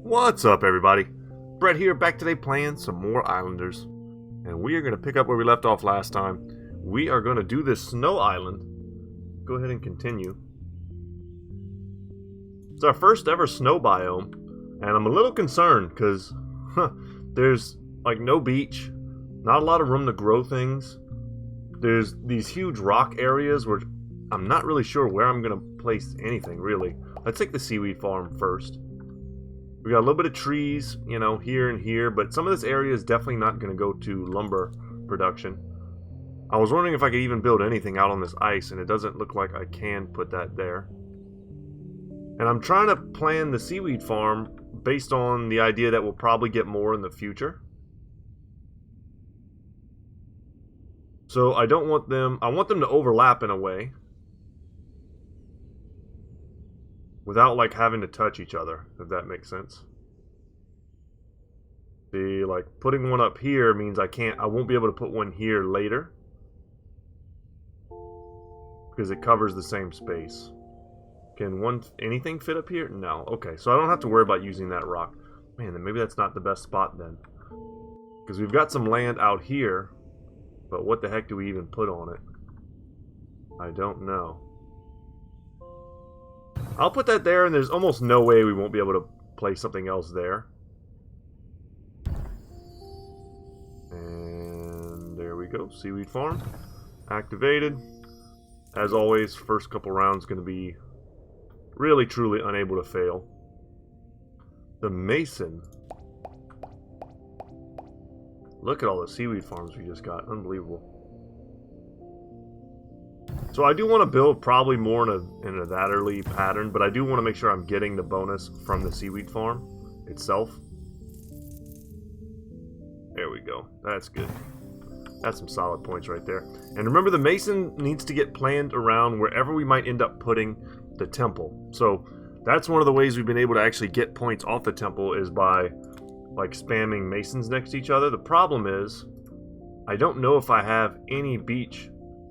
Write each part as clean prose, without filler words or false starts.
What's up, everybody? Brett here, back today playing some more Islanders. And we are going to pick up where we left off last time. We are going to do this snow island. Go ahead and continue. It's our first ever snow biome. And I'm a little concerned because there's like no beach. Not a lot of room to grow things. There's these huge rock areas where I'm not really sure where I'm going to place anything, really. Let's take the seaweed farm first. We got a little bit of trees, you know, here and here, but some of this area is definitely not going to go to lumber production. I was wondering if I could even build anything out on this ice, and it doesn't look like I can put that there. And I'm trying to plan the seaweed farm based on the idea that we'll probably get more in the future. So I don't want them, I want them to overlap in a way. Without, like, having to touch each other, if that makes sense. See, like, putting one up here means I won't be able to put one here later. Because it covers the same space. Can anything fit up here? No. Okay, so I don't have to worry about using that rock. Man, then maybe that's not the best spot then. Because we've got some land out here. But what the heck do we even put on it? I don't know. I'll put that there, and there's almost no way we won't be able to place something else there. And there we go. Seaweed farm. Activated. As always, first couple rounds going to be really, truly unable to fail. The mason. Look at all the seaweed farms we just got. Unbelievable. So I do want to build probably more in a that early pattern, but I do want to make sure I'm getting the bonus from the seaweed farm itself. There we go. That's good. That's some solid points right there. And remember, the mason needs to get planned around wherever we might end up putting the temple. So that's one of the ways we've been able to actually get points off the temple is by like spamming masons next to each other. The problem is I don't know if I have any beach.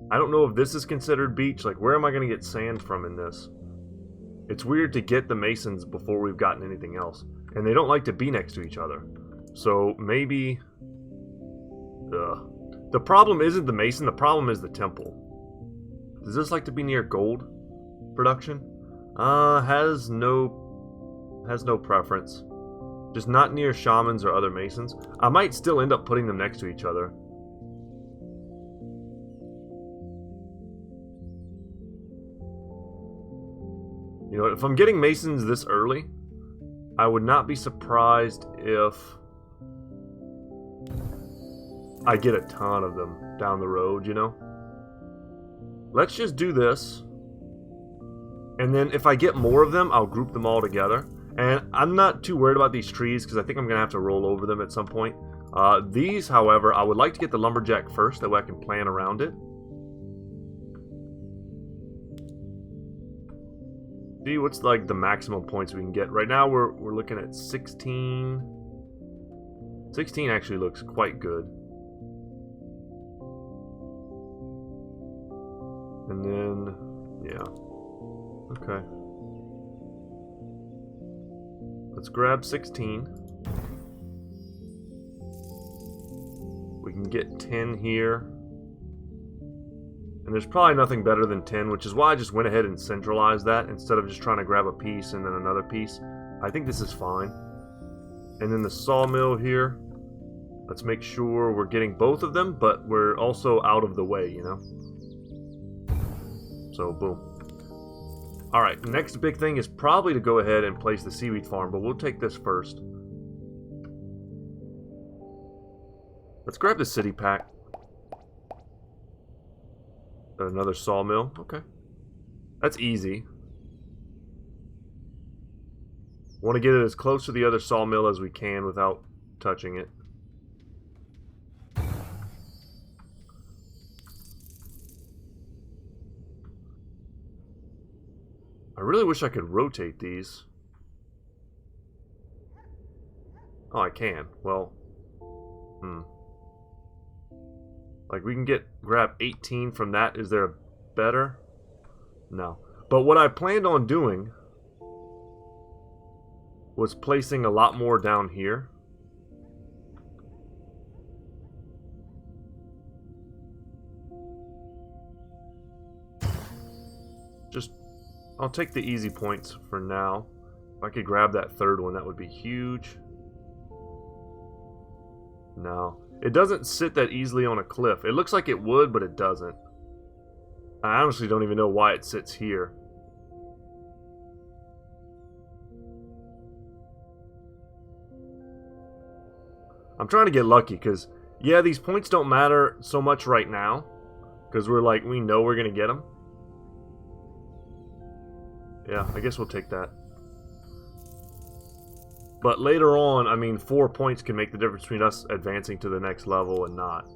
I don't know if this is considered beach. Like, where am I going to get sand from in this? It's weird to get the masons before we've gotten anything else. And they don't like to be next to each other. So, maybe... The problem isn't the mason, the problem is the temple. Does this like to be near gold production? Has no preference. Just not near shamans or other masons. I might still end up putting them next to each other. You know, if I'm getting masons this early, I would not be surprised if I get a ton of them down the road, you know? Let's just do this. And then if I get more of them, I'll group them all together. And I'm not too worried about these trees because I think I'm going to have to roll over them at some point. These, however, I would like to get the lumberjack first. That way I can plan around it. See what's like the maximum points we can get. Right now we're looking at 16. 16 actually looks quite good. And then, yeah. Okay. Let's grab 16. We can get 10 here. And there's probably nothing better than 10, which is why I just went ahead and centralized that instead of just trying to grab a piece and then another piece. I think this is fine. And then the sawmill here. Let's make sure we're getting both of them, but we're also out of the way, you know? So, boom. Alright, next big thing is probably to go ahead and place the seaweed farm, but we'll take this first. Let's grab the city pack. Another sawmill. Okay. That's easy. Want to get it as close to the other sawmill as we can without touching it. I really wish I could rotate these. Oh, I can. Well, like, we can grab 18 from that. Is there a better? No. But what I planned on doing was placing a lot more down here. Just, I'll take the easy points for now. If I could grab that third one, that would be huge. No, it doesn't sit that easily on a cliff. It looks like it would, but it doesn't. I honestly don't even know why it sits here. I'm trying to get lucky because, yeah, these points don't matter so much right now because we know we're going to get them. Yeah, I guess we'll take that. But later on, I mean, 4 points can make the difference between us advancing to the next level and not.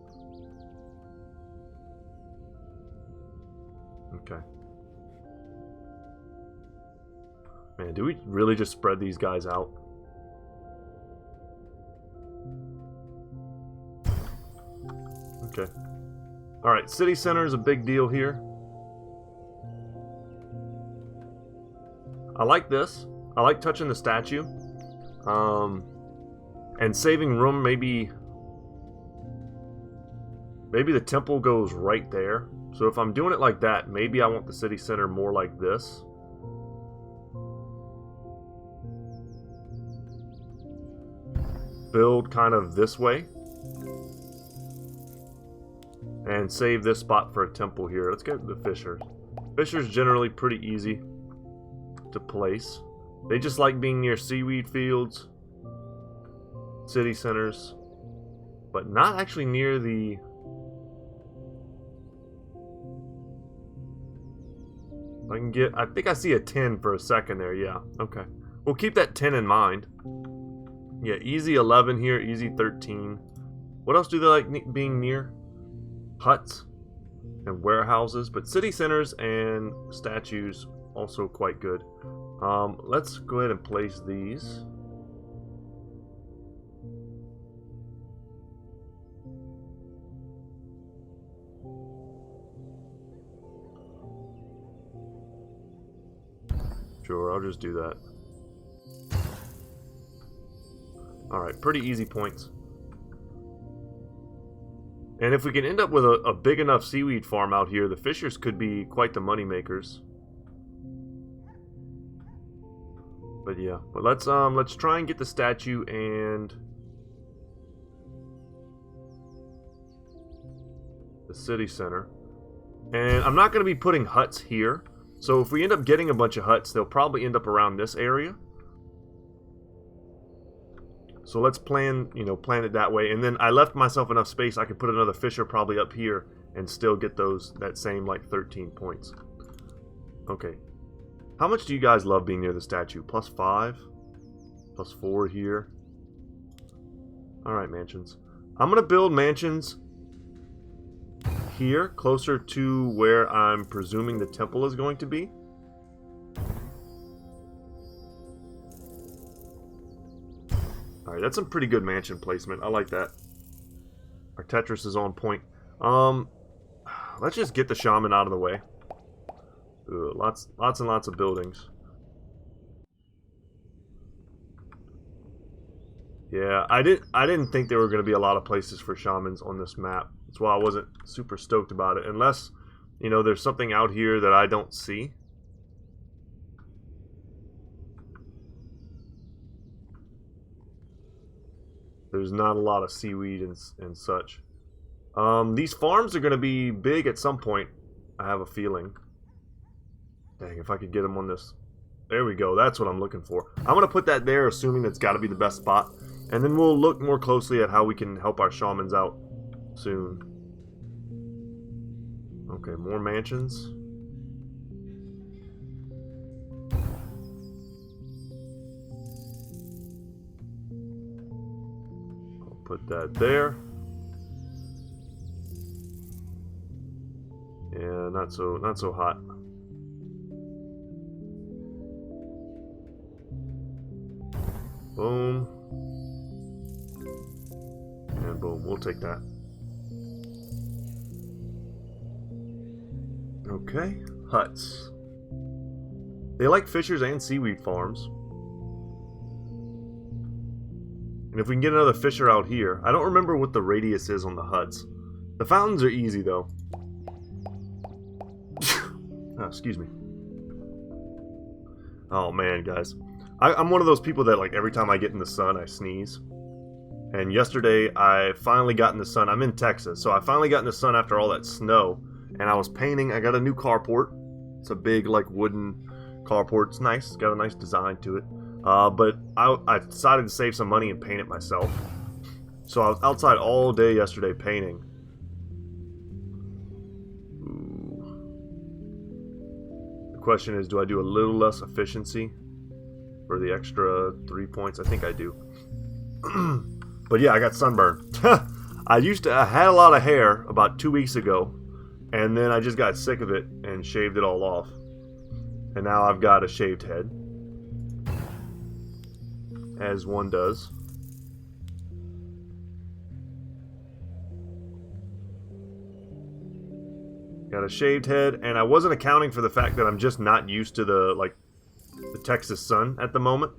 Okay. Man, do we really just spread these guys out? Okay. Alright, city center is a big deal here. I like this. I like touching the statue. And saving room, maybe the temple goes right there. So if I'm doing it like that, maybe I want the city center more like this. Build kind of this way. And save this spot for a temple here. Let's get the fishers. Fishers generally pretty easy to place. They just like being near seaweed fields, city centers, but not actually near the... I think I see a 10 for a second there, yeah, okay. We'll keep that 10 in mind. Yeah, easy 11 here, easy 13. What else do they like being near? Huts and warehouses, but city centers and statues also quite good. Let's go ahead and place these. Sure, I'll just do that. Alright, pretty easy points. And if we can end up with a big enough seaweed farm out here, the fishers could be quite the money makers. But yeah, but let's try and get the statue and the city center. And I'm not going to be putting huts here. So if we end up getting a bunch of huts, they'll probably end up around this area. So let's plan it that way. And then I left myself enough space I could put another fisher probably up here and still get that same like 13 points. Okay. How much do you guys love being near the statue? +5? +4 here? Alright, mansions. I'm going to build mansions here, closer to where I'm presuming the temple is going to be. Alright, that's some pretty good mansion placement. I like that. Our Tetris is on point. Let's just get the shaman out of the way. Ugh, lots and lots of buildings. Yeah, I didn't think there were going to be a lot of places for shamans on this map. That's why I wasn't super stoked about it. Unless, there's something out here that I don't see. There's not a lot of seaweed and such. These farms are going to be big at some point, I have a feeling. Dang, if I could get them on this. There we go, that's what I'm looking for. I'm going to put that there, assuming that's got to be the best spot. And then we'll look more closely at how we can help our shamans out soon. Okay, more mansions. I'll put that there. Yeah, not so hot. Boom. And boom, we'll take that. Okay, huts. They like fishers and seaweed farms. And if we can get another fisher out here. I don't remember what the radius is on the huts. The fountains are easy, though. Oh, excuse me. Oh, man, guys. I'm one of those people that, like, every time I get in the sun, I sneeze. And yesterday, I finally got in the sun. I'm in Texas, so I finally got in the sun after all that snow. And I was painting. I got a new carport. It's a big, like, wooden carport. It's nice. It's got a nice design to it. But I decided to save some money and paint it myself. So I was outside all day yesterday painting. Ooh. The question is, do I do a little less efficiency for the extra 3 points? I think I do. But yeah, I got sunburned. I had a lot of hair about 2 weeks ago, and then I just got sick of it and shaved it all off. And now I've got a shaved head. As one does. Got a shaved head, and I wasn't accounting for the fact that I'm just not used to the Texas sun at the moment.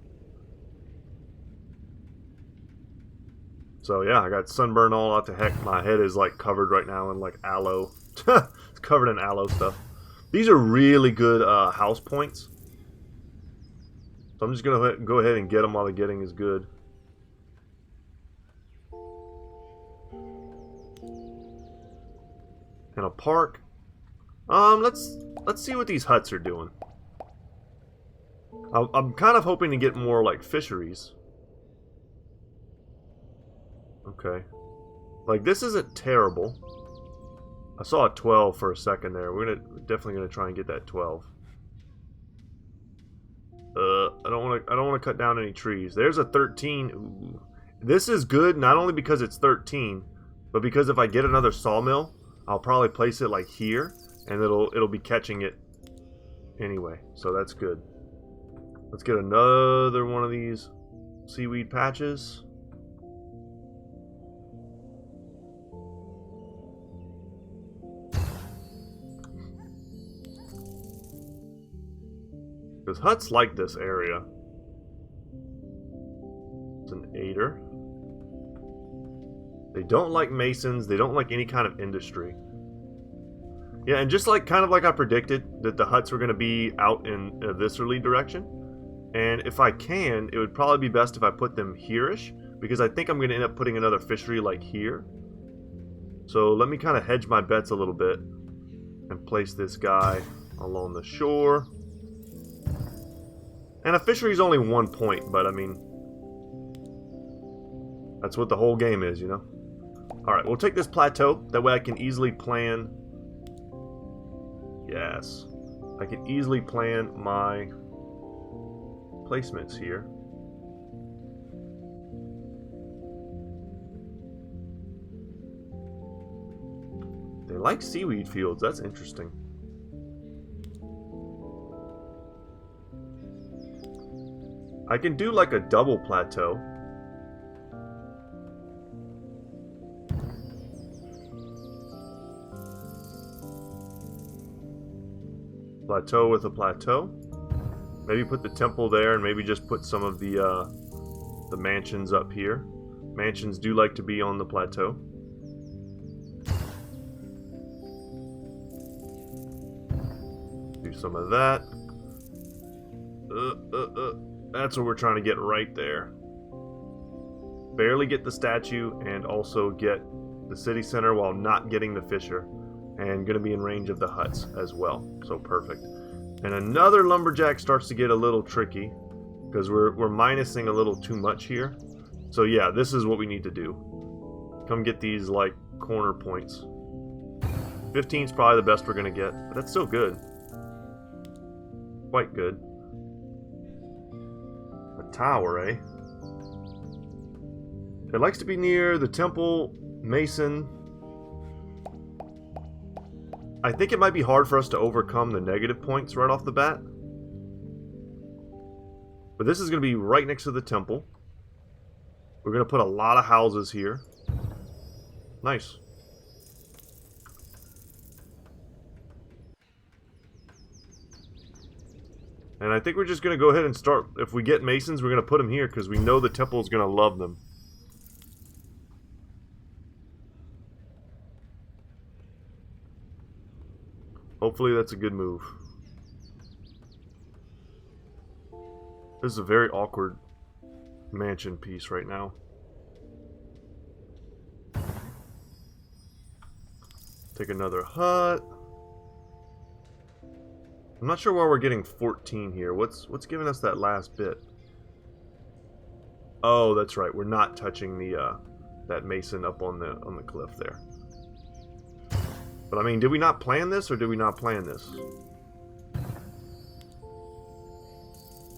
So yeah, I got sunburn all out to heck. My head is like covered right now in like aloe. It's covered in aloe stuff. These are really good house points. So I'm just going to go ahead and get them while the getting is good. And a park. Let's see what these huts are doing. I'm kind of hoping to get more like fisheries. Okay. Like, this isn't terrible. I saw a 12 for a second there. We're definitely gonna try and get that 12. I don't want to cut down any trees. There's a 13. Ooh. This is good not only because it's 13, but because if I get another sawmill, I'll probably place it like here, and it'll be catching it anyway. So that's good. Let's get another one of these seaweed patches. Because huts like this area. It's an 8er. They don't like masons. They don't like any kind of industry. Yeah, and just like kind of like I predicted, that the huts were going to be out in a viscerally direction. And if I can, it would probably be best if I put them here-ish, because I think I'm going to end up putting another fishery like here. So let me kind of hedge my bets a little bit and place this guy along the shore. And a fishery is only 1 point, but I mean, that's what the whole game is, you know? Alright, we'll take this plateau. That way I can easily plan. Yes. I can easily plan my placements here. They like seaweed fields. That's interesting. I can do like a double plateau. Plateau with a plateau. Maybe put the temple there, and maybe just put some of the mansions up here. Mansions do like to be on the plateau. Do some of that. That's what we're trying to get right there. Barely get the statue and also get the city center while not getting the fisher. And going to be in range of the huts as well. So perfect. And another lumberjack starts to get a little tricky because we're minusing a little too much here. So yeah, this is what we need to do. Come get these like corner points. 15 is probably the best we're going to get, but that's still good. Quite good. A tower, eh? It likes to be near the temple, mason. I think it might be hard for us to overcome the negative points right off the bat. But this is going to be right next to the temple. We're going to put a lot of houses here. Nice. And I think we're just going to go ahead and start. If we get masons, we're going to put them here because we know the temple is going to love them. Hopefully that's a good move. This is a very awkward mansion piece right now. Take another hut. I'm not sure why we're getting 14 here. What's giving us that last bit? Oh, that's right. We're not touching the that mason up on the cliff there. But I mean, did we not plan this or did we not plan this?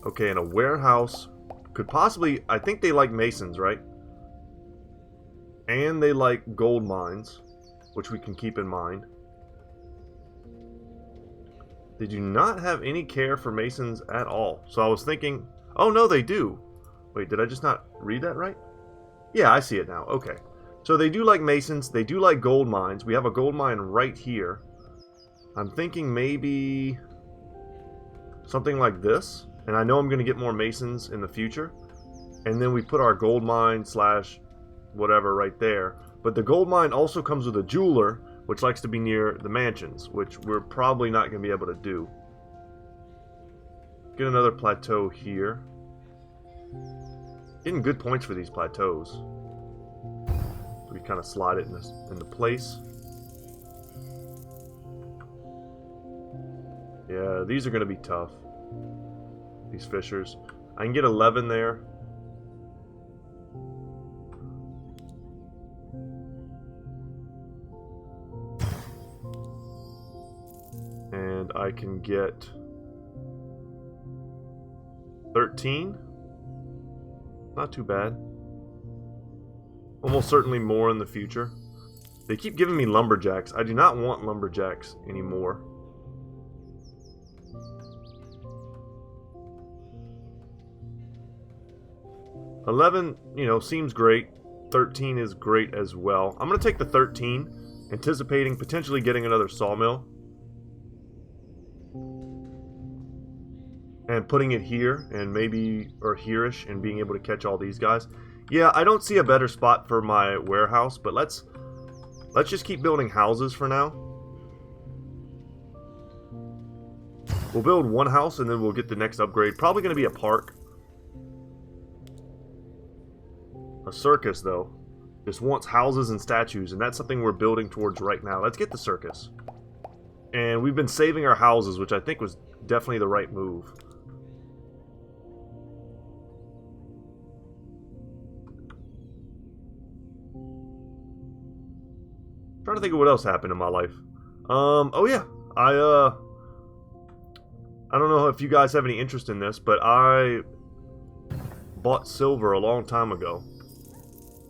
Okay, and a warehouse could possibly, I think they like masons, right? And they like gold mines, which we can keep in mind. They do not have any care for masons at all. So I was thinking, oh no, they do. Wait, did I just not read that right? Yeah, I see it now. Okay. So they do like masons. They do like gold mines. We have a gold mine right here. I'm thinking maybe something like this. And I know I'm going to get more masons in the future. And then we put our gold mine slash whatever right there. But the gold mine also comes with a jeweler, which likes to be near the mansions, which we're probably not going to be able to do. Get another plateau here. Getting good points for these plateaus. So we kind of slide it into place. Yeah, these are going to be tough. These fissures. I can get 11 there. And I can get 13. Not too bad. Almost certainly more in the future. They keep giving me lumberjacks. I do not want lumberjacks anymore. 11, you know, seems great. 13 is great as well. I'm going to take the 13, anticipating potentially getting another sawmill. And putting it here, and maybe, or here-ish, and being able to catch all these guys. Yeah, I don't see a better spot for my warehouse, but let's just keep building houses for now. We'll build one house, and then we'll get the next upgrade. Probably going to be a park. A circus, though, just wants houses and statues, and that's something we're building towards right now. Let's get the circus. And we've been saving our houses, which I think was definitely the right move. Trying to think of what else happened in my life. Oh yeah, I don't know if you guys have any interest in this, but I bought silver a long time ago.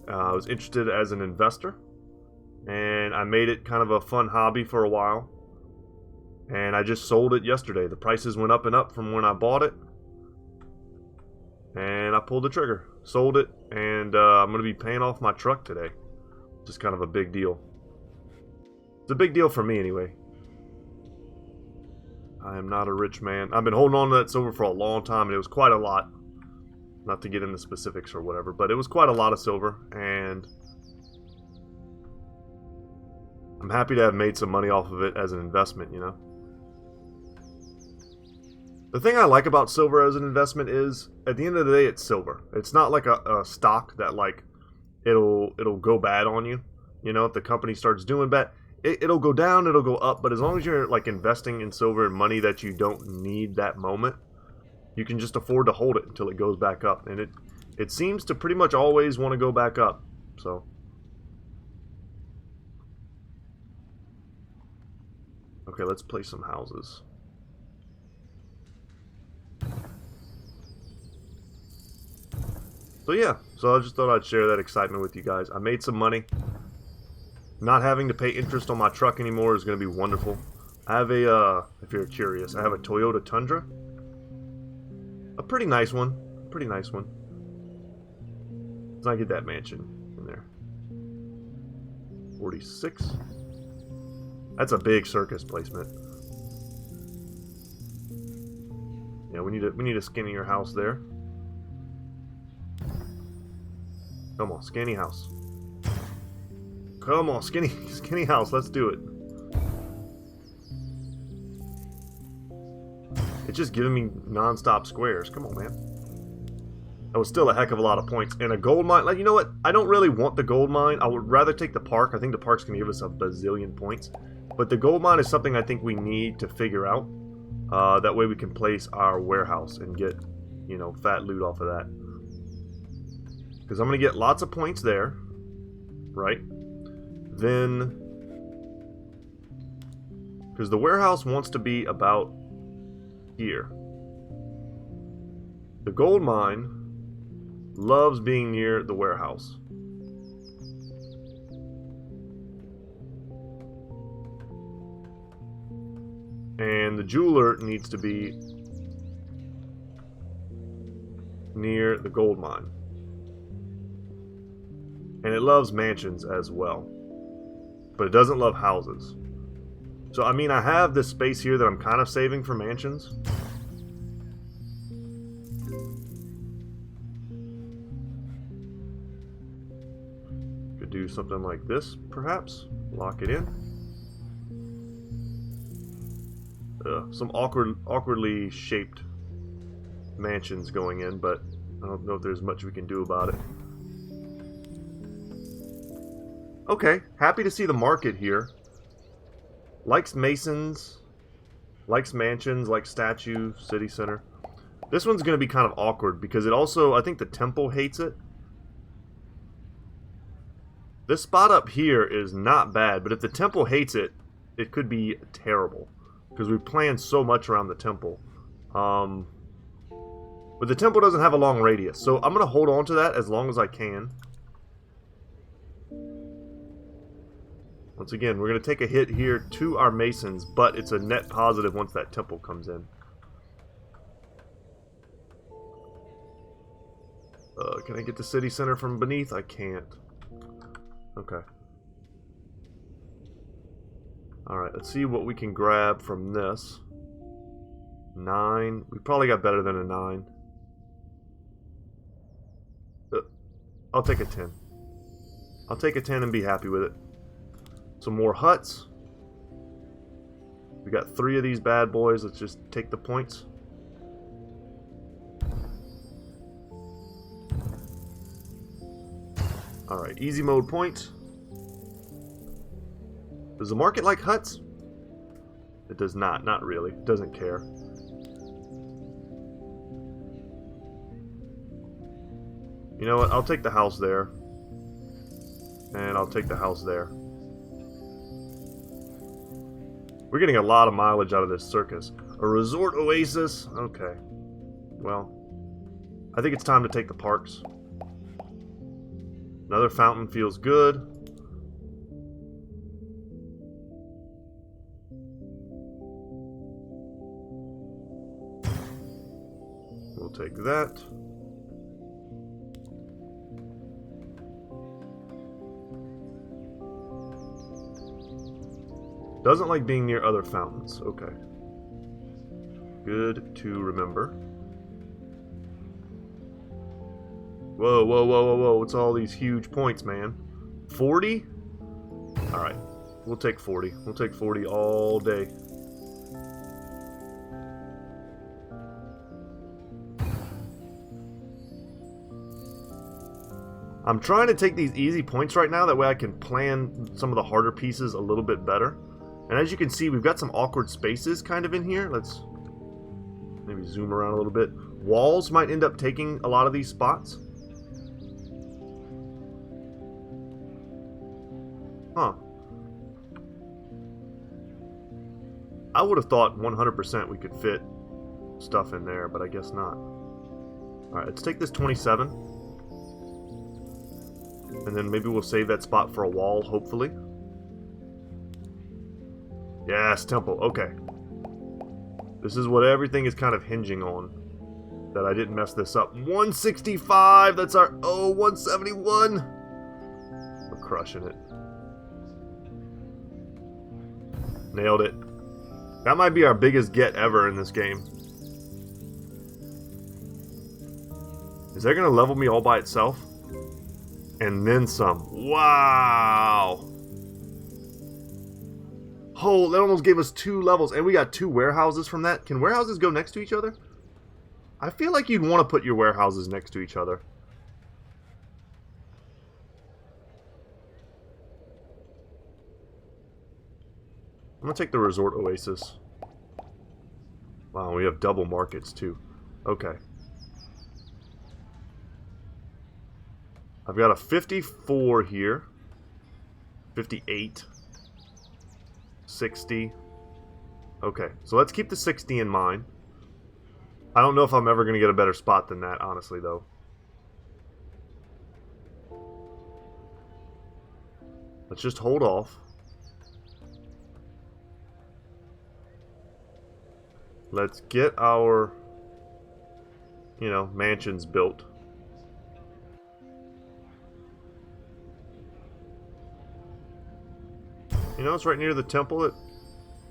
I was interested as an investor, and I made it kind of a fun hobby for a while. And I just sold it yesterday. The prices went up and up from when I bought it. And I pulled the trigger. Sold it, and I'm going to be paying off my truck today. Just kind of a big deal. It's a big deal for me anyway. I am not a rich man. I've been holding on to that silver for a long time, and it was quite a lot. Not to get into specifics or whatever, but it was quite a lot of silver, and I'm happy to have made some money off of it as an investment, you know. The thing I like about silver as an investment is, at the end of the day, it's silver. It's not like a stock that, like, it'll go bad on you. You know, if the company starts doing bad, it'll go down, it'll go up, but as long as you're, like, investing in silver and money that you don't need that moment, you can just afford to hold it until it goes back up. And it seems to pretty much always want to go back up. So okay, let's place some houses. So yeah, so I just thought I'd share that excitement with you guys. I made some money. Not having to pay interest on my truck anymore is going to be wonderful. I have a, if you're curious, I have a Toyota Tundra. A pretty nice one. Pretty nice one. Let's not get that mansion in there. 46. That's a big circus placement. Yeah, we need a skinnier house there. Come on, skinny house. Come on, skinny house. Let's do it. It's just giving me non-stop squares. Come on, man. That was still a heck of a lot of points. And a gold mine, like, you know what? I don't really want the gold mine. I would rather take the park. I think the park's going to give us a bazillion points. But the gold mine is something I think we need to figure out. That way we can place our warehouse and get, you know, fat loot off of that. Because I'm going to get lots of points there. Right? Then... because the warehouse wants to be about here. The gold mine loves being near the warehouse. And the jeweler needs to be near the gold mine. And it loves mansions as well. But it doesn't love houses. So, I mean, I have this space here that I'm kind of saving for mansions. Could do something like this, perhaps. Lock it in. Some awkwardly shaped mansions going in, but I don't know if there's much we can do about it. Okay, happy to see the market here. Likes masons, likes mansions, likes statue, city center. This one's going to be kind of awkward because it also, I think the temple hates it. This spot up here is not bad, but if the temple hates it, it could be terrible. Because we planned so much around the temple. But the temple doesn't have a long radius, so I'm going to hold on to that as long as I can. Once again, we're going to take a hit here to our masons, but it's a net positive once that temple comes in. Can I get the city center from beneath? I can't. Okay. Alright, let's see what we can grab from this. 9. We probably got better than a 9. I'll take a 10. I'll take a 10 and be happy with it. Some more huts. We got 3 of these bad boys. Let's just take the points. Alright, easy mode point. Does the market like huts? It does not. Not really. It doesn't care. You know what? I'll take the house there. And I'll take the house there. We're getting a lot of mileage out of this circus. A resort oasis? Okay. Well, I think it's time to take the parks. Another fountain feels good. We'll take that. Doesn't like being near other fountains. Okay. Good to remember. Whoa, whoa, whoa, whoa, whoa. What's all these huge points, man? 40? Alright. We'll take 40. We'll take 40 all day. I'm trying to take these easy points right now. That way I can plan some of the harder pieces a little bit better. And as you can see, we've got some awkward spaces kind of in here. Let's maybe zoom around a little bit. Walls might end up taking a lot of these spots. Huh. I would have thought 100% we could fit stuff in there, but I guess not. Alright, let's take this 27. And then maybe we'll save that spot for a wall, hopefully. Yes, temple. Okay. This is what everything is kind of hinging on. That I didn't mess this up. 165! That's our... Oh, 171! We're crushing it. Nailed it. That might be our biggest get ever in this game. Is that going to level me all by itself? And then some. Wow! Oh, that almost gave us 2 levels, and we got 2 warehouses from that. Can warehouses go next to each other? I feel like you'd want to put your warehouses next to each other. I'm going to take the Resort Oasis. Wow, we have double markets, too. Okay. I've got a 54 here. 58. 60. Okay, so let's keep the 60 in mind. I don't know if I'm ever going to get a better spot than that, honestly, though. Let's just hold off. Let's get our, you know, mansions built. You know, it's right near the temple. It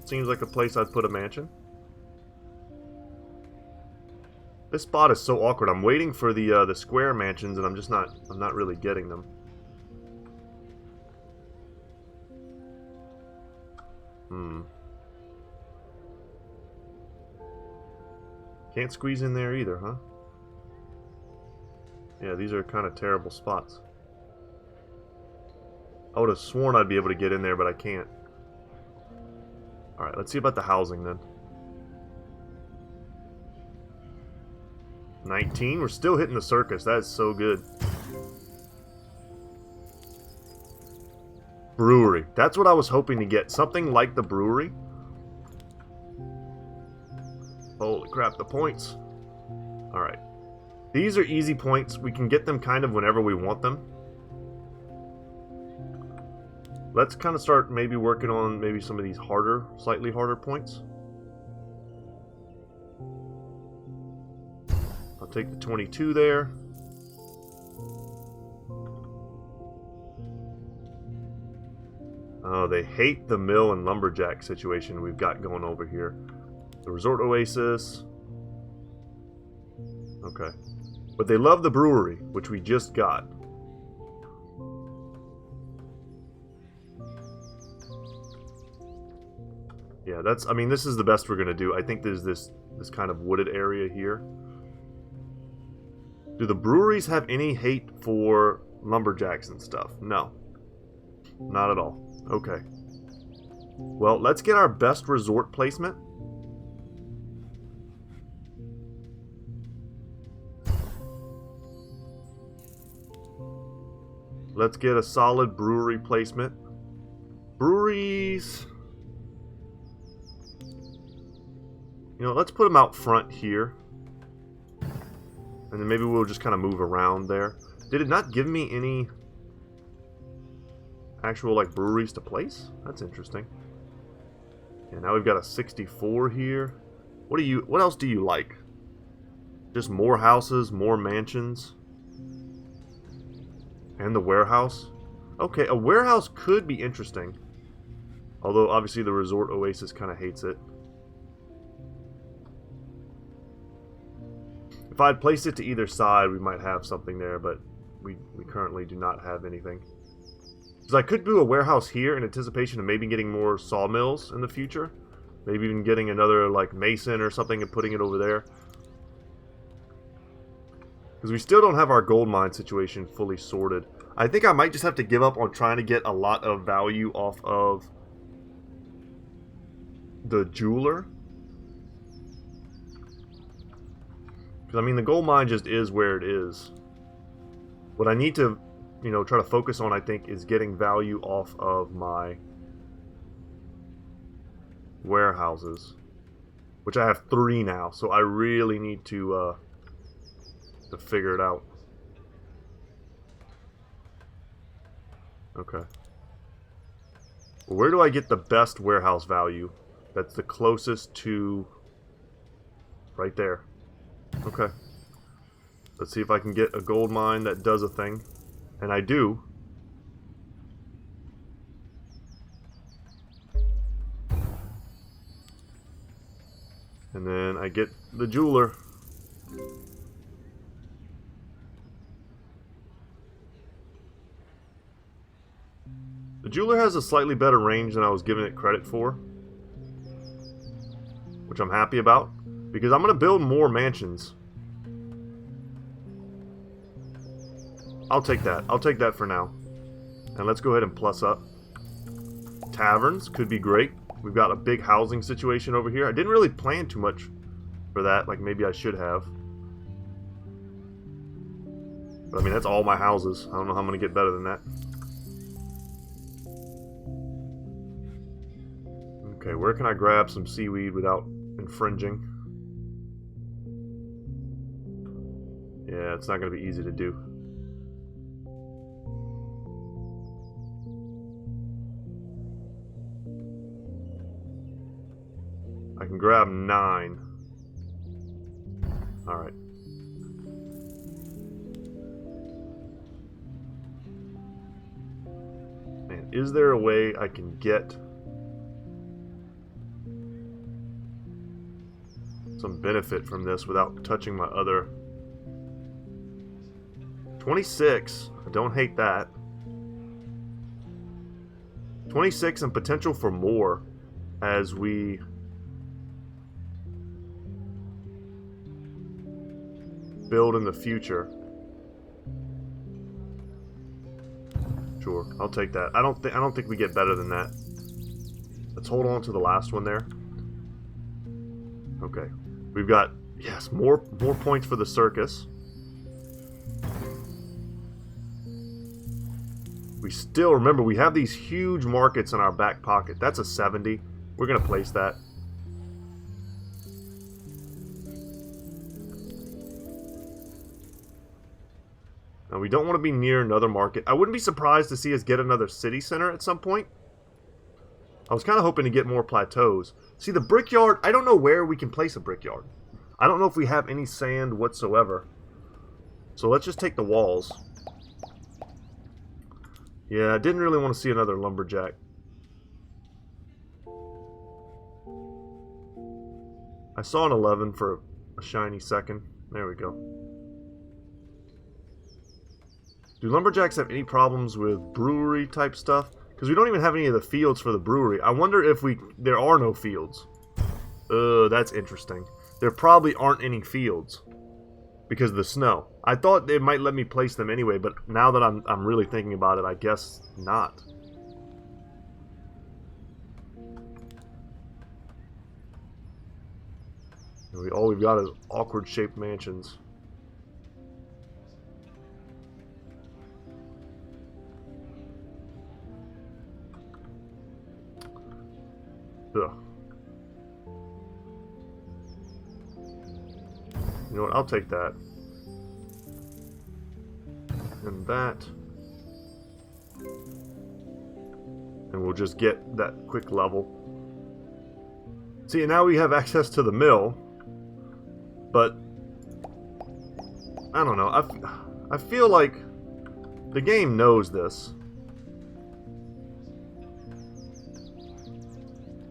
seems like a place I'd put a mansion. This spot is so awkward. I'm waiting for the square mansions, and I'm not really getting them. Can't squeeze in there either, huh? Yeah, these are kind of terrible spots. I would have sworn I'd be able to get in there, but I can't. Alright, let's see about the housing then. 19, we're still hitting the circus. That is so good. Brewery. That's what I was hoping to get. Something like the brewery. Holy crap, the points. Alright. These are easy points. We can get them kind of whenever we want them. Let's kind of start maybe working on maybe some of these harder, slightly harder points. I'll take the 22 there. Oh, they hate the mill and lumberjack situation we've got going over here. The Resort Oasis. Okay. But they love the brewery, which we just got. Yeah, that's, I mean, this is the best we're going to do. I think there's this kind of wooded area here. Do the breweries have any hate for lumberjacks and stuff? No. Not at all. Okay. Well, let's get our best resort placement. Let's get a solid brewery placement. Breweries... You know, let's put them out front here. And then maybe we'll just kind of move around there. Did it not give me any actual, like, breweries to place? That's interesting. And now we've got a 64 here. What else do you like? Just more houses, more mansions. And the warehouse. Okay, a warehouse could be interesting. Although, obviously, the Resort Oasis kind of hates it. If I'd placed it to either side, we might have something there, but we currently do not have anything. So I could do a warehouse here in anticipation of maybe getting more sawmills in the future. Maybe even getting another, like, mason or something and putting it over there. Because we still don't have our gold mine situation fully sorted. I think I might just have to give up on trying to get a lot of value off of the jeweler. Because, I mean, the gold mine just is where it is. What I need to, you know, try to focus on, I think, is getting value off of my warehouses. Which I have 3 now, so I really need to figure it out. Okay. Well, where do I get the best warehouse value? That's the closest to... right there. Okay. Let's see if I can get a gold mine that does a thing. And I do. And then I get the jeweler. The jeweler has a slightly better range than I was giving it credit for, which I'm happy about, because I'm going to build more mansions. I'll take that. I'll take that for now. And let's go ahead and plus up. Taverns could be great. We've got a big housing situation over here. I didn't really plan too much for that, like maybe I should have. But I mean, that's all my houses. I don't know how I'm going to get better than that. Okay, where can I grab some seaweed without infringing? Yeah, it's not going to be easy to do. I can grab 9. Alright. Man, is there a way I can get some benefit from this without touching my other... 26. I don't hate that. 26 and potential for more as we... build in the future. Sure, I'll take that. I don't think we get better than that. Let's hold on to the last one there. Okay. We've got, yes, more points for the circus. We still, remember, we have these huge markets in our back pocket. That's a 70. We're going to place that. Now, we don't want to be near another market. I wouldn't be surprised to see us get another city center at some point. I was kind of hoping to get more plateaus. See, the brickyard, I don't know where we can place a brickyard. I don't know if we have any sand whatsoever. So let's just take the walls. Yeah, I didn't really want to see another lumberjack. I saw an 11 for a shiny second. There we go. Do lumberjacks have any problems with brewery type stuff? Because we don't even have any of the fields for the brewery. I wonder if there are no fields. That's interesting. There probably aren't any fields because of the snow. I thought they might let me place them anyway, but now that I'm really thinking about it, I guess not. All we've got is awkward shaped mansions. Ugh. You know what? I'll take that. And that. And we'll just get that quick level. See, now we have access to the mill. But I don't know. I feel like the game knows this.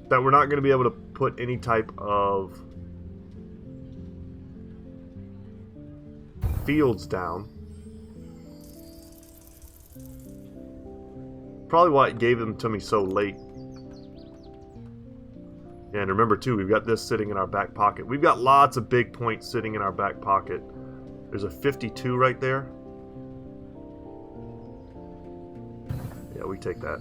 That we're not going to be able to put any type of fields down. Probably why it gave them to me so late. And remember too, we've got this sitting in our back pocket. We've got lots of big points sitting in our back pocket. There's a 52 right there. Yeah, we take that.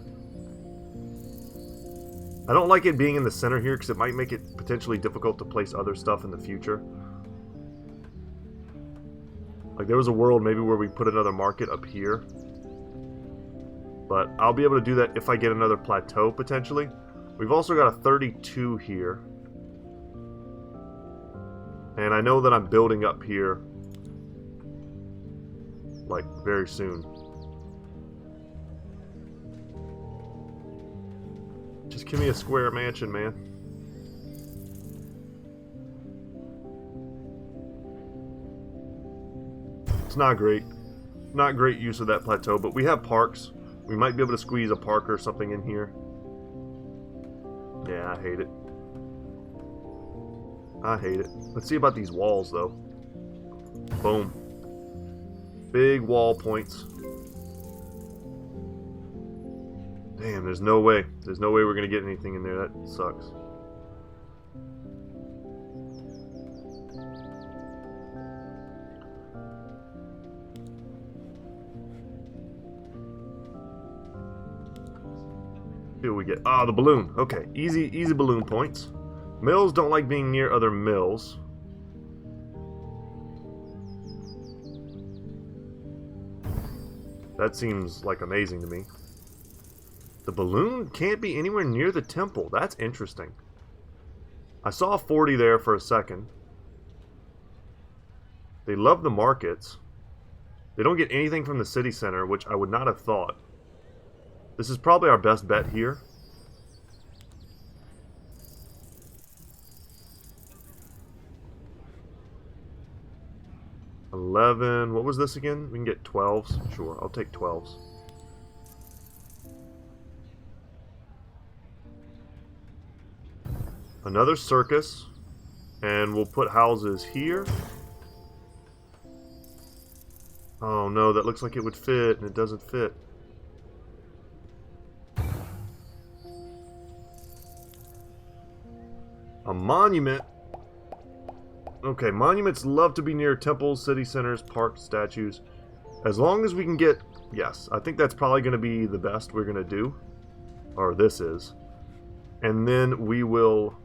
I don't like it being in the center here because it might make it potentially difficult to place other stuff in the future. Like there was a world maybe where we put another market up here. But I'll be able to do that if I get another plateau potentially. We've also got a 32 here. And I know that I'm building up here like very soon. Just give me a square mansion, man. It's not great. Not great use of that plateau, but we have parks. We might be able to squeeze a park or something in here. Yeah, I hate it. I hate it. Let's see about these walls, though. Boom. Big wall points. Damn, there's no way. There's no way we're gonna get anything in there. That sucks. Here we get. Ah, the balloon. Okay, easy balloon points. Mills don't like being near other mills. That seems like amazing to me. The balloon can't be anywhere near the temple. That's interesting. I saw 40 there for a second. They love the markets. They don't get anything from the city center, which I would not have thought. This is probably our best bet here. $11. What was this again? We can get 12s. Sure, I'll take 12s. Another circus. And we'll put houses here. Oh no, that looks like it would fit, and it doesn't fit. A monument. Okay, monuments love to be near temples, city centers, parks, statues. As long as we can get... Yes, I think that's probably going to be the best we're going to do. Or this is. And then we will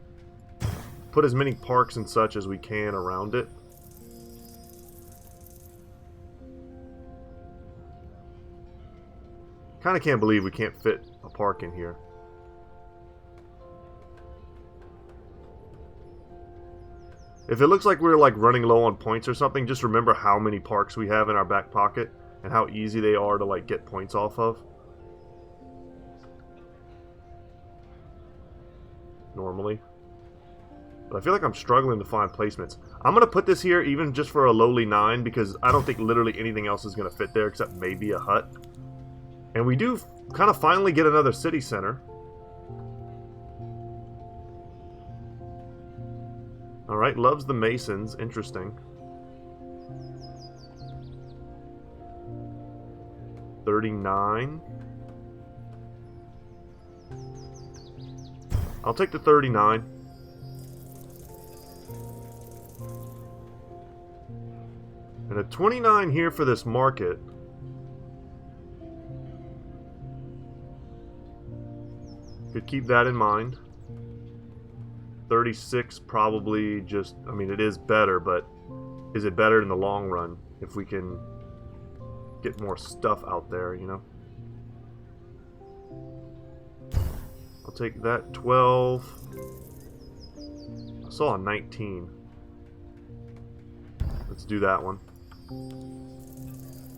put as many parks and such as we can around it. Kind of can't believe we can't fit a park in here. If it looks like we're like running low on points or something, just remember how many parks we have in our back pocket and how easy they are to like get points off of. Normally. But I feel like I'm struggling to find placements. I'm going to put this here even just for a lowly 9 because I don't think literally anything else is going to fit there except maybe a hut. And we do kind of finally get another city center. Alright, loves the Masons. Interesting. 39. I'll take the 39. And a 29 here for this market. Could keep that in mind. 36 probably just, I mean, it is better, but is it better in the long run if we can get more stuff out there, you know? I'll take that 12. I saw a 19. Let's do that one.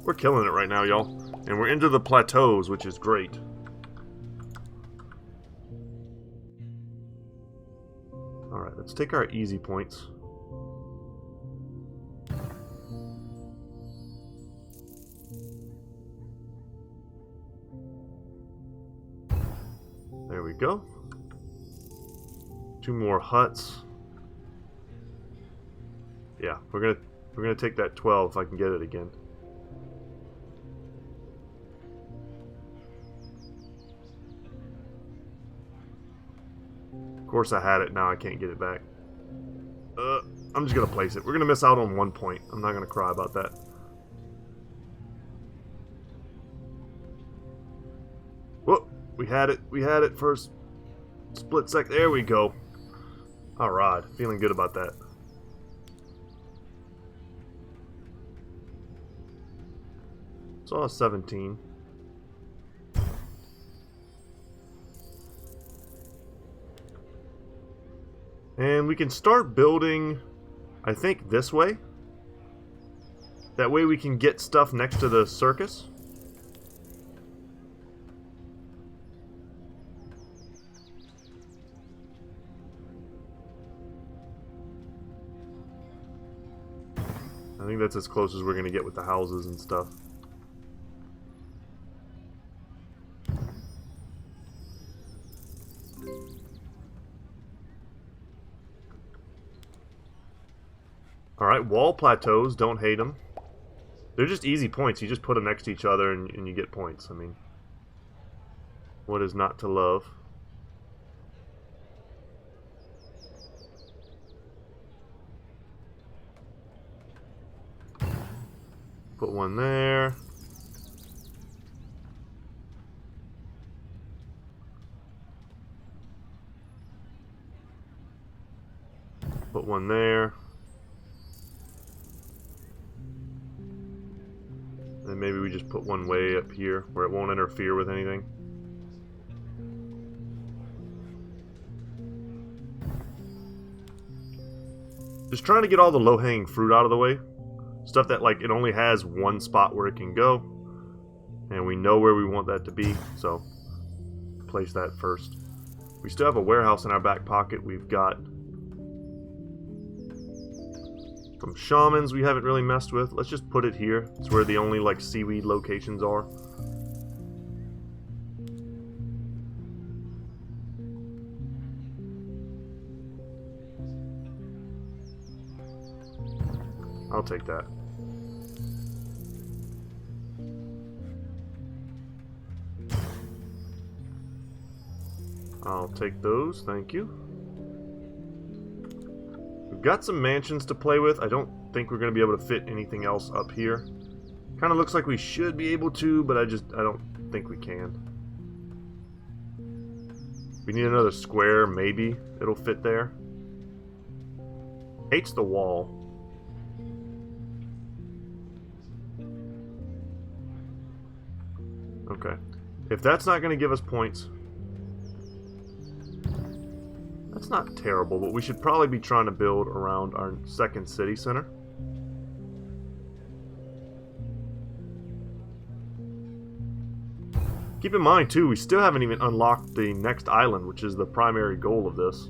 We're killing it right now, y'all. And we're into the plateaus, which is great. Alright, let's take our easy points. There we go. 2 more huts. Yeah, we're gonna take that 12 if I can get it again. Of course I had it, now I can't get it back. I'm just gonna place it. We're gonna miss out on 1 point. I'm not gonna cry about that. Whoop! We had it for a split sec. There we go. Alright, feeling good about that. Saw a 17. And we can start building, I think, this way. That way we can get stuff next to the circus. I think that's as close as we're going to get with the houses and stuff. Alright, wall plateaus, don't hate them. They're just easy points. You just put them next to each other and you get points. I mean, What is not to love? Put one there. Put one there. And maybe we just put one way up here where it won't interfere with anything. Just trying to get all the low-hanging fruit out of the way. Stuff that, like, it only has one spot where it can go. And we know where we want that to be, so place that first. We still have a warehouse in our back pocket. We've got some shamans we haven't really messed with. Let's just put it here. It's where the only, like, seaweed locations are. I'll take that. I'll take those, thank you. We've got some mansions to play with. I don't think we're going to be able to fit anything else up here. Kind of looks like we should be able to, but I don't think we can. We need another square, maybe it'll fit there. Hates the wall. Okay. If that's not going to give us points, that's not terrible, but we should probably be trying to build around our second city center. Keep in mind, too, we still haven't even unlocked the next island, which is the primary goal of this.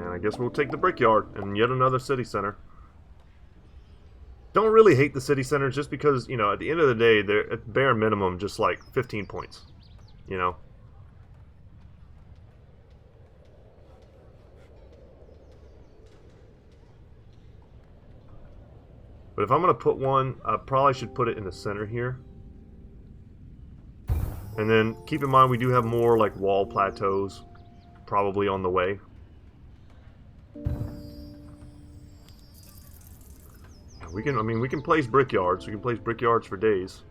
I guess we'll take the brickyard and yet another city center. Don't really hate the city centers just because, you know, at the end of the day, they're at bare minimum just like 15 points, you know. But if I'm going to put one, I probably should put it in the center here. And then keep in mind we do have more like wall plateaus probably on the way. We can place brickyards. We can place brickyards for days.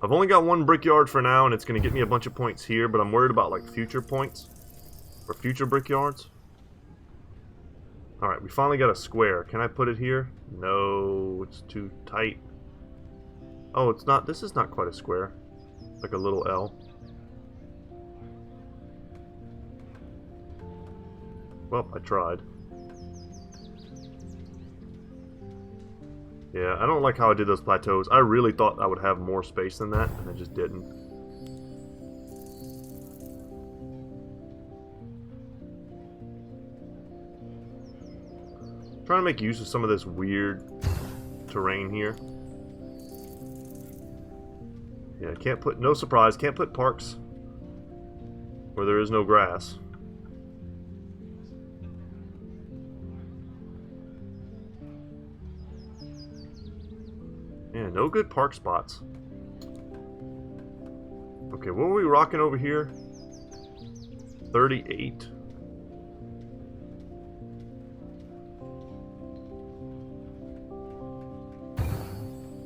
I've only got one brickyard for now, and it's going to get me a bunch of points here, but I'm worried about like future points for future brickyards. Alright, we finally got a square. Can I put it here? No, it's too tight. Oh, it's not. This is not quite a square. It's like a little L. Well, I tried. Yeah, I don't like how I did those plateaus. I really thought I would have more space than that, and I just didn't. Trying to make use of some of this weird terrain here. Yeah, can't put, no surprise, can't put parks where there is no grass. Yeah, no good park spots. Okay, what were we rocking over here? 38.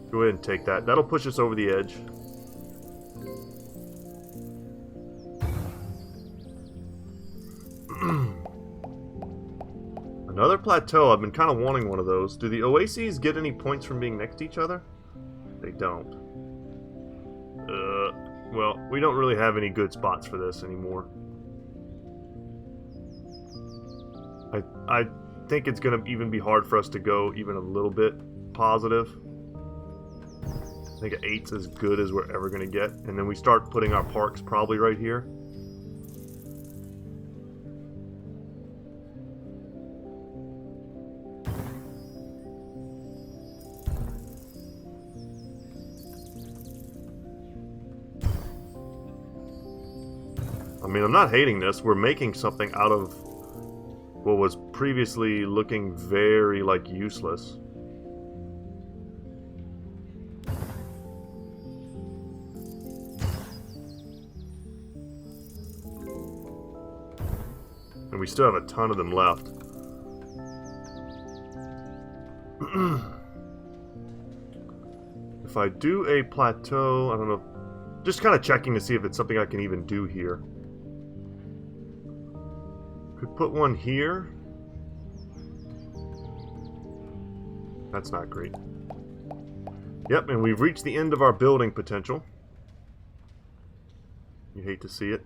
Go ahead and take that. That'll push us over the edge. Another plateau. I've been kind of wanting one of those. Do the oases get any points from being next to each other? They don't. Well, we don't really have any good spots for this anymore. I think it's going to even be hard for us to go even a little bit positive. I think an 8's as good as we're ever going to get. And then we start putting our parks probably right here. I mean, I'm not hating this. We're making something out of what was previously looking very, like, useless. And we still have a ton of them left. If I do a plateau, I don't know. Just kind of checking to see if it's something I can even do here. Could put one here. That's not great. Yep, and we've reached the end of our building potential. You hate to see it.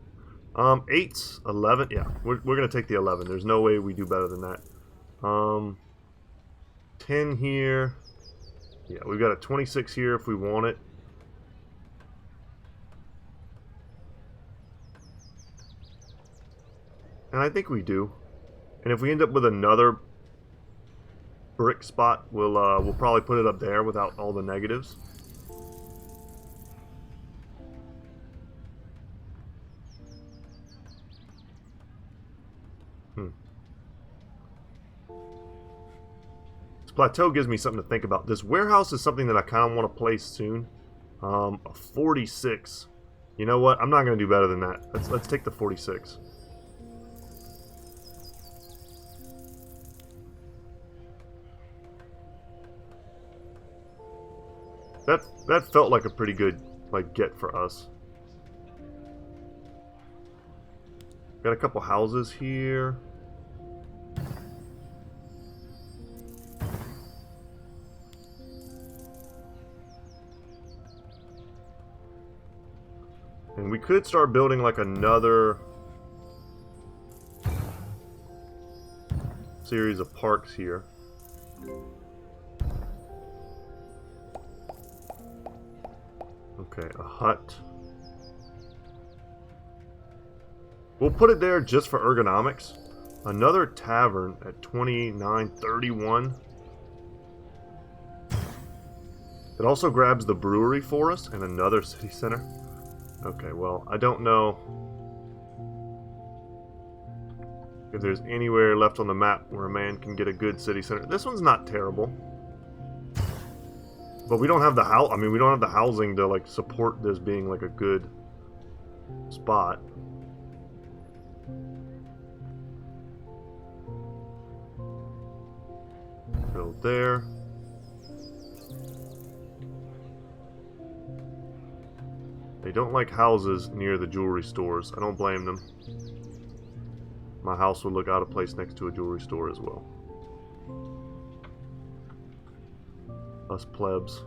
8's 11. Yeah, we're going to take the 11. There's no way we do better than that. 10 here. Yeah, we've got a 26 here if we want it. And I think we do. And if we end up with another brick spot, we'll probably put it up there without all the negatives. This plateau gives me something to think about. This warehouse is something that I kind of want to place soon. A 46. You know what? I'm not going to do better than that. Let's take the 46. That felt like a pretty good get for us. Got a couple houses here. And we could start building like another series of parks here. Okay, a hut. We'll put it there just for ergonomics. Another tavern at 2931. It also grabs the brewery for us and another city center. Okay, well, I don't know if there's anywhere left on the map where a man can get a good city center. This one's not terrible. But we don't have the we don't have the housing to support this being like a good spot. Build there. They don't like houses near the jewelry stores. I don't blame them. My house would look out of place next to a jewelry store as well. Us plebs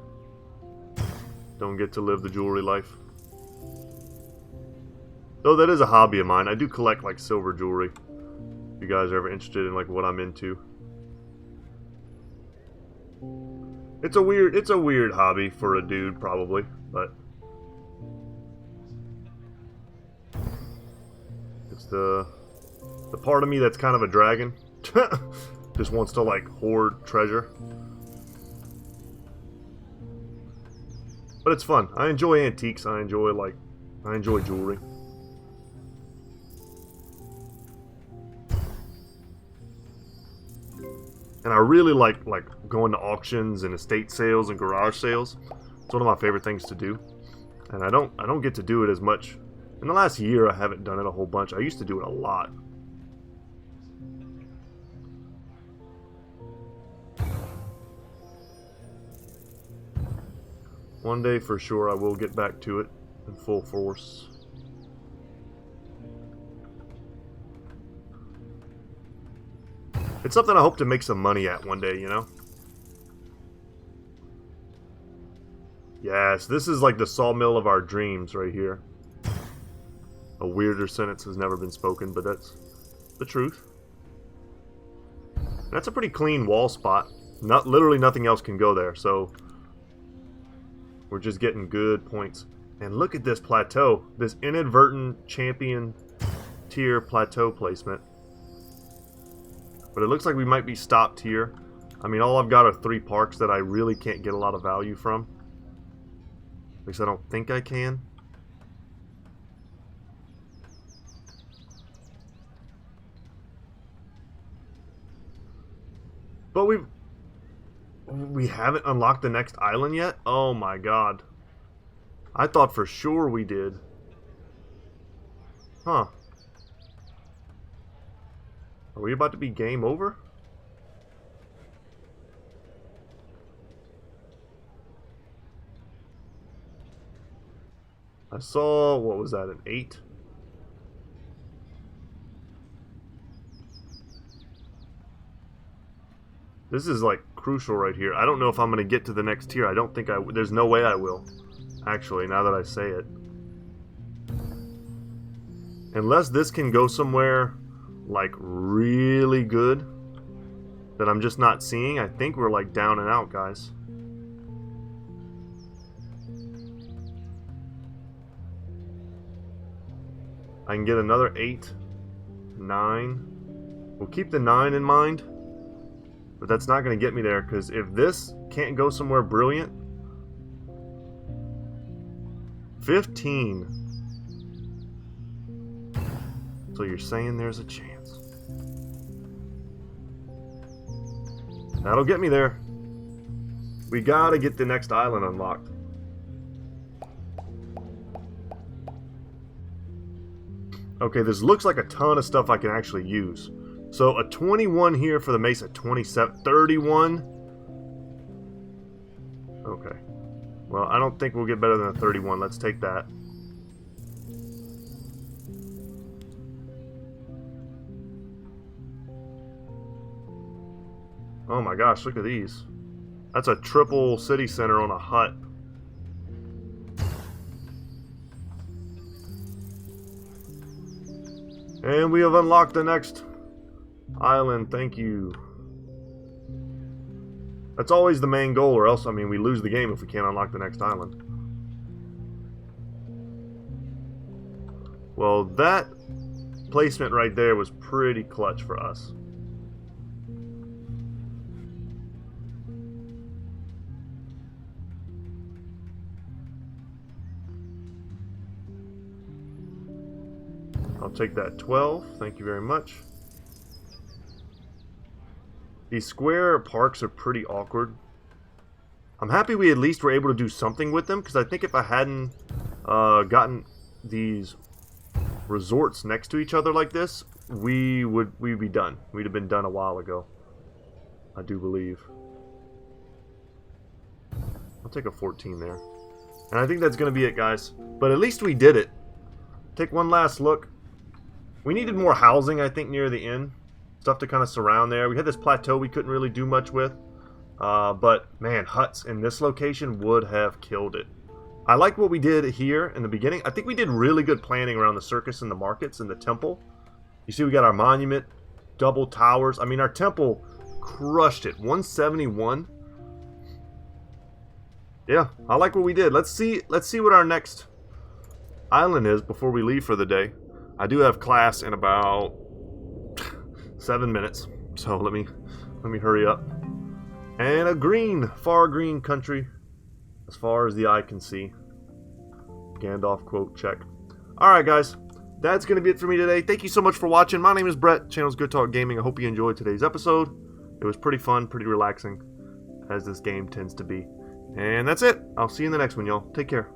don't get to live the jewelry life. Though that is a hobby of mine. I do collect silver jewelry. If you guys are ever interested in what I'm into. It's a weird hobby for a dude probably, but it's the part of me that's kind of a dragon. Just wants to hoard treasure. But it's fun. I enjoy antiques. I enjoy jewelry. And I really like going to auctions and estate sales and garage sales. It's one of my favorite things to do. And I don't get to do it as much. In the last year I haven't done it a whole bunch. I used to do it a lot. One day for sure I will get back to it in full force. It's something I hope to make some money at one day, you know? Yes, this is like the sawmill of our dreams right here. A weirder sentence has never been spoken, but that's the truth. That's a pretty clean wall spot. Literally nothing else can go there, so we're just getting good points. And look at this plateau. This inadvertent champion tier plateau placement. But it looks like we might be stopped here. I mean, all I've got are 3 parks that I really can't get a lot of value from. At least I don't think I can. But we haven't unlocked the next island yet? Oh my god. I thought for sure we did. Huh. Are we about to be game over? I saw, what was that, an 8? This is like crucial right here. I don't know if I'm going to get to the next tier. I don't think there's no way I will. Actually, now that I say it. Unless this can go somewhere like really good that I'm just not seeing, I think we're like down and out, guys. I can get another 8, 9. We'll keep the 9 in mind. But that's not going to get me there, because if this can't go somewhere brilliant... 15. So you're saying there's a chance. That'll get me there. We gotta get the next island unlocked. Okay, this looks like a ton of stuff I can actually use. So a 21 here for the mace at 27, 31. Okay. Well, I don't think we'll get better than a 31. Let's take that. Oh my gosh, look at these. That's a triple city center on a hut. And we have unlocked the next island, thank you. That's always the main goal, or else, I mean, we lose the game if we can't unlock the next island. Well, that placement right there was pretty clutch for us. I'll take that 12, thank you very much. These square parks are pretty awkward. I'm happy we at least were able to do something with them, because I think if I hadn't gotten these resorts next to each other like this, we'd be done. We'd have been done a while ago. I do believe. I'll take a 14 there. And I think that's going to be it, guys. But at least we did it. Take one last look. We needed more housing, I think, near the end. Stuff to kind of surround there. We had this plateau we couldn't really do much with. But, man, huts in this location would have killed it. I like what we did here in the beginning. I think we did really good planning around the circus and the markets and the temple. You see we got our monument, double towers. I mean, our temple crushed it. 171. Yeah, I like what we did. Let's see what our next island is before we leave for the day. I do have class in about 7 minutes, so let me hurry up. And a green, far green country, as far as the eye can see. Gandalf quote check. Alright guys, that's going to be it for me today. Thank you so much for watching. My name is Brett, channel's Goodtalk Gaming. I hope you enjoyed today's episode. It was pretty fun, pretty relaxing, as this game tends to be. And that's it. I'll see you in the next one, y'all. Take care.